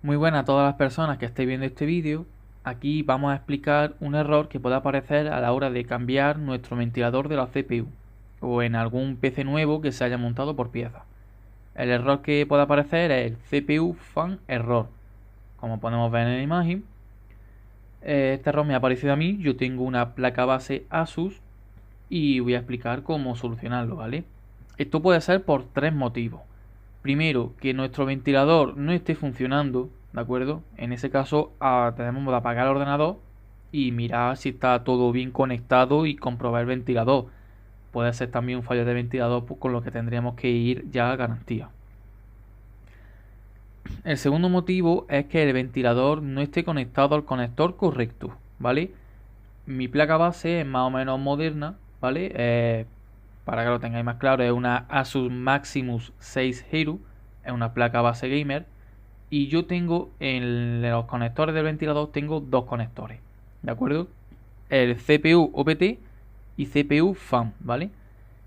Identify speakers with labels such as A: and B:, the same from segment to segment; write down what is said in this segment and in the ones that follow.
A: Muy buenas a todas las personas que estéis viendo este vídeo. Aquí vamos a explicar un error que puede aparecer a la hora de cambiar nuestro ventilador de la CPU o en algún PC nuevo que se haya montado por pieza. El error que puede aparecer es el CPU Fan Error. Como podemos ver en la imagen, este error me ha aparecido a mí. Yo tengo una placa base Asus y voy a explicar cómo solucionarlo, ¿vale? Esto puede ser por tres motivos. Primero, que nuestro ventilador no esté funcionando, ¿de acuerdo? En ese caso, tenemos que apagar el ordenador y mirar si está todo bien conectado y comprobar el ventilador. Puede ser también un fallo de ventilador, pues, con lo que tendríamos que ir ya a garantía. El segundo motivo es que el ventilador no esté conectado al conector correcto, ¿vale? Mi placa base es más o menos moderna, ¿vale? Para que lo tengáis más claro, es una Asus Maximus 6 Hero, es una placa base gamer. Y yo tengo en los conectores del ventilador, tengo dos conectores, ¿de acuerdo? El CPU OPT y CPU Fan, ¿vale?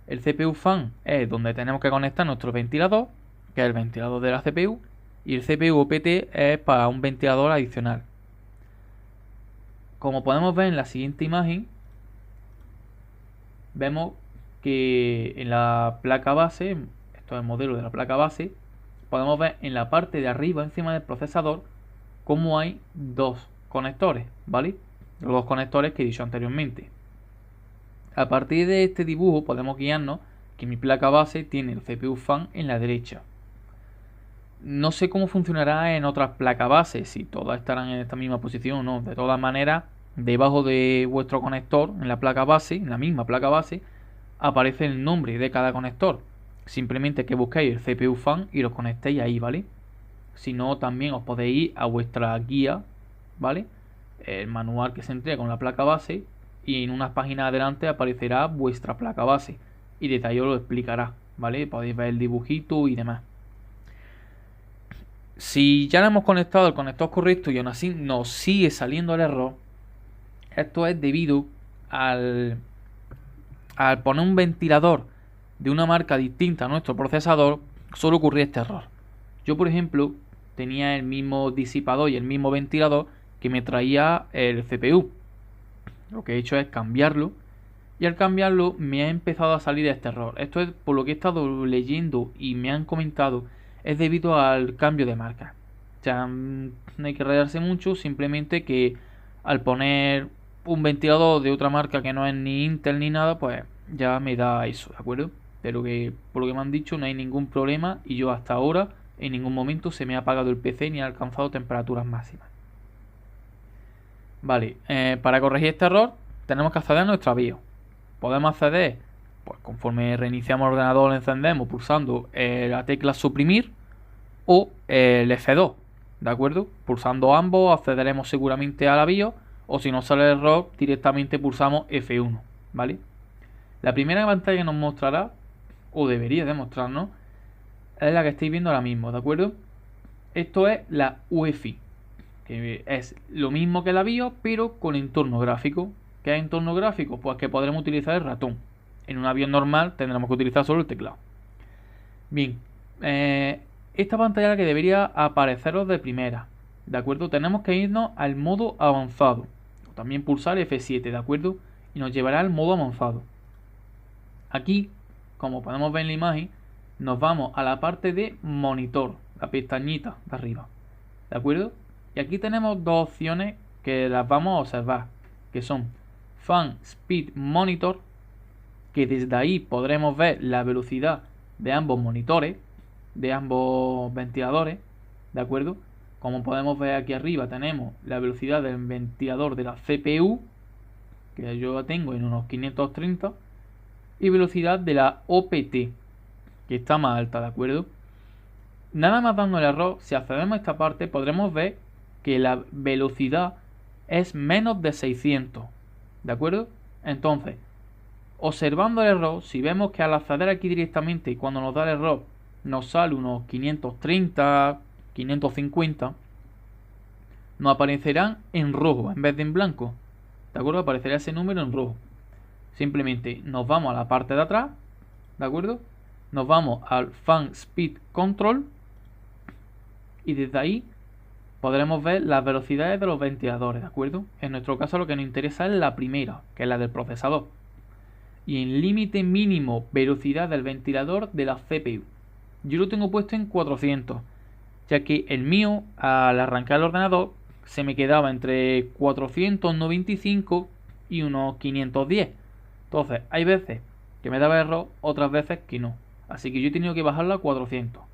A: El CPU Fan es donde tenemos que conectar nuestro ventilador, que es el ventilador de la CPU, y el CPU OPT es para un ventilador adicional. Como podemos ver en la siguiente imagen, vemos que en la placa base, esto es el modelo de la placa base, podemos ver en la parte de arriba, encima del procesador, cómo hay dos conectores, ¿vale? Los dos conectores que he dicho anteriormente. A partir de este dibujo podemos guiarnos que mi placa base tiene el CPU Fan en la derecha. No sé cómo funcionará en otras placas bases, si todas estarán en esta misma posición o no. De todas maneras, debajo de vuestro conector, en la placa base, en la misma placa base, aparece el nombre de cada conector. Simplemente que busquéis el CPU Fan y lo conectéis ahí, ¿vale? Si no, también os podéis ir a vuestra guía, ¿vale? El manual que se entrega con la placa base, y en unas páginas adelante aparecerá vuestra placa base y detalle os lo explicará, ¿vale? Podéis ver el dibujito y demás. Si ya le hemos conectado el conector correcto y aún así nos sigue saliendo el error, esto es debido al poner un ventilador de una marca distinta a nuestro procesador, solo ocurría este error. Yo, por ejemplo, tenía el mismo disipador y el mismo ventilador que me traía el CPU. Lo que he hecho es cambiarlo, y al cambiarlo me ha empezado a salir este error. Esto es por lo que he estado leyendo y me han comentado, es debido al cambio de marca. O sea, no hay que rayarse mucho, simplemente que al poner un ventilador de otra marca que no es ni Intel ni nada, pues ya me da eso, ¿de acuerdo? Pero que por lo que me han dicho no hay ningún problema, y yo hasta ahora en ningún momento se me ha apagado el PC ni ha alcanzado temperaturas máximas. Vale, para corregir este error tenemos que acceder a nuestra BIOS. Podemos acceder, pues conforme reiniciamos el ordenador, lo encendemos pulsando la tecla suprimir o el F2, ¿de acuerdo? Pulsando ambos accederemos seguramente a la BIOS, o si nos sale el error directamente pulsamos F1, ¿vale? La primera pantalla que nos mostrará, o debería de mostrarnos, es la que estáis viendo ahora mismo, ¿de acuerdo? Esto es la UEFI, que es lo mismo que la BIOS, pero con entorno gráfico. ¿Qué es entorno gráfico? Pues que podremos utilizar el ratón. En una BIOS normal tendremos que utilizar solo el teclado. Bien, esta pantalla es la que debería apareceros de primera, ¿de acuerdo? Tenemos que irnos al modo avanzado, o también pulsar F7, ¿de acuerdo? Y nos llevará al modo avanzado. Aquí, como podemos ver en la imagen, nos vamos a la parte de monitor, la pestañita de arriba, ¿de acuerdo? Y aquí tenemos dos opciones que las vamos a observar, que son Fan Speed Monitor, que desde ahí podremos ver la velocidad de ambos monitores, de ambos ventiladores, ¿de acuerdo? Como podemos ver aquí arriba tenemos la velocidad del ventilador de la CPU, que yo la tengo en unos 530, y velocidad de la OPT, que está más alta, ¿de acuerdo? Nada más dando el error, si accedemos a esta parte podremos ver que la velocidad es menos de 600, ¿de acuerdo? Entonces, observando el error, si vemos que al acceder aquí directamente y cuando nos da el error nos sale unos 530, 550, nos aparecerán en rojo en vez de en blanco, ¿de acuerdo? Aparecerá ese número en rojo. Simplemente nos vamos a la parte de atrás, ¿de acuerdo? Nos vamos al Fan Speed Control y desde ahí podremos ver las velocidades de los ventiladores, ¿de acuerdo? En nuestro caso lo que nos interesa es la primera, que es la del procesador. Y en límite mínimo velocidad del ventilador de la CPU. Yo lo tengo puesto en 400, ya que el mío al arrancar el ordenador se me quedaba entre 495 y unos 510. Entonces hay veces que me daba error, otras veces que no. Así que yo he tenido que bajarlo a 400.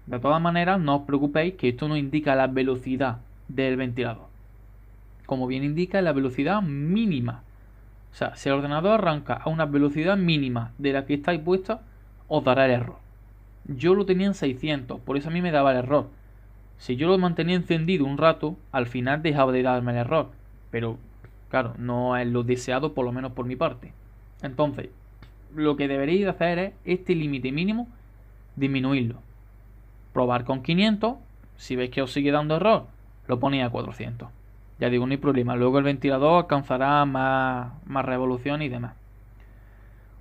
A: De todas maneras, no os preocupéis que esto no indica la velocidad del ventilador. Como bien indica, la velocidad mínima. O sea, si el ordenador arranca a una velocidad mínima de la que estáis puesta, os dará el error. Yo lo tenía en 600, por eso a mí me daba el error. Si yo lo mantenía encendido un rato, al final dejaba de darme el error. Pero, claro, no es lo deseado, por lo menos por mi parte. Entonces, lo que deberéis hacer es este límite mínimo, disminuirlo. Probar con 500, si veis que os sigue dando error, lo ponéis a 400. Ya digo, no hay problema, luego el ventilador alcanzará más revoluciones y demás.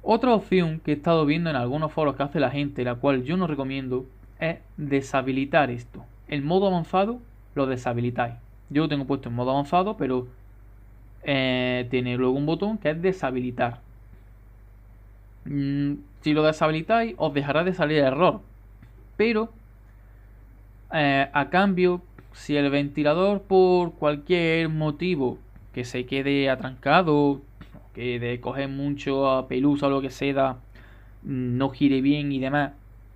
A: Otra opción que he estado viendo en algunos foros que hace la gente, la cual yo no recomiendo, es deshabilitar esto. El modo avanzado lo deshabilitáis. Yo lo tengo puesto en modo avanzado, pero tiene luego un botón que es deshabilitar. Si lo deshabilitáis, os dejará de salir el error. Pero a cambio, si el ventilador por cualquier motivo que se quede atrancado, que de coger mucho pelusa o lo que sea, no gire bien y demás,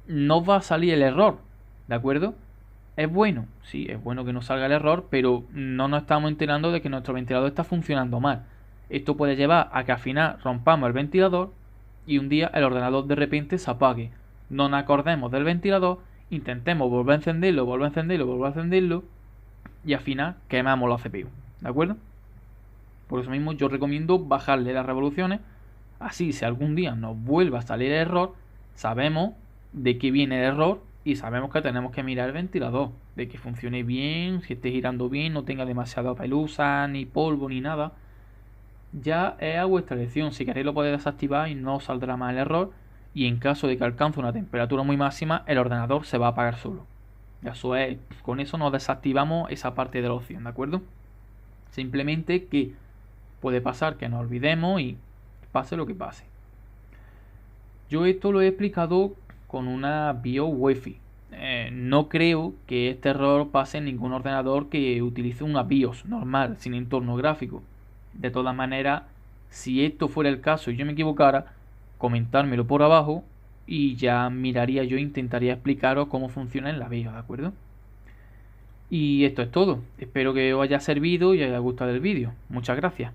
A: no va a salir el error, ¿de acuerdo? Es bueno, sí, es bueno que no salga el error, pero no nos estamos enterando de que nuestro ventilador está funcionando mal. Esto puede llevar a que al final rompamos el ventilador y un día el ordenador de repente se apague. No nos acordemos del ventilador, intentemos volver a encenderlo, volver a encenderlo, volver a encenderlo y al final quemamos la CPU, ¿de acuerdo? Por eso mismo yo recomiendo bajarle las revoluciones. Así si algún día nos vuelve a salir el error, sabemos de qué viene el error y sabemos que tenemos que mirar el ventilador, de que funcione bien, que esté girando bien, no tenga demasiada pelusa, ni polvo, ni nada. Ya es a vuestra elección, si queréis lo podéis desactivar y no saldrá más el error, y en caso de que alcance una temperatura muy máxima, el ordenador se va a apagar solo. Eso es, con eso nos desactivamos esa parte de la opción, ¿de acuerdo? Simplemente que puede pasar que nos olvidemos y pase lo que pase. Yo esto lo he explicado con una BIOS Wi-Fi. No creo que este error pase en ningún ordenador que utilice una BIOS normal, sin entorno gráfico. De todas maneras, si esto fuera el caso y yo me equivocara, comentármelo por abajo y ya miraría yo e intentaría explicaros cómo funciona en la BIOS, ¿de acuerdo? Y esto es todo. Espero que os haya servido y os haya gustado el vídeo. Muchas gracias.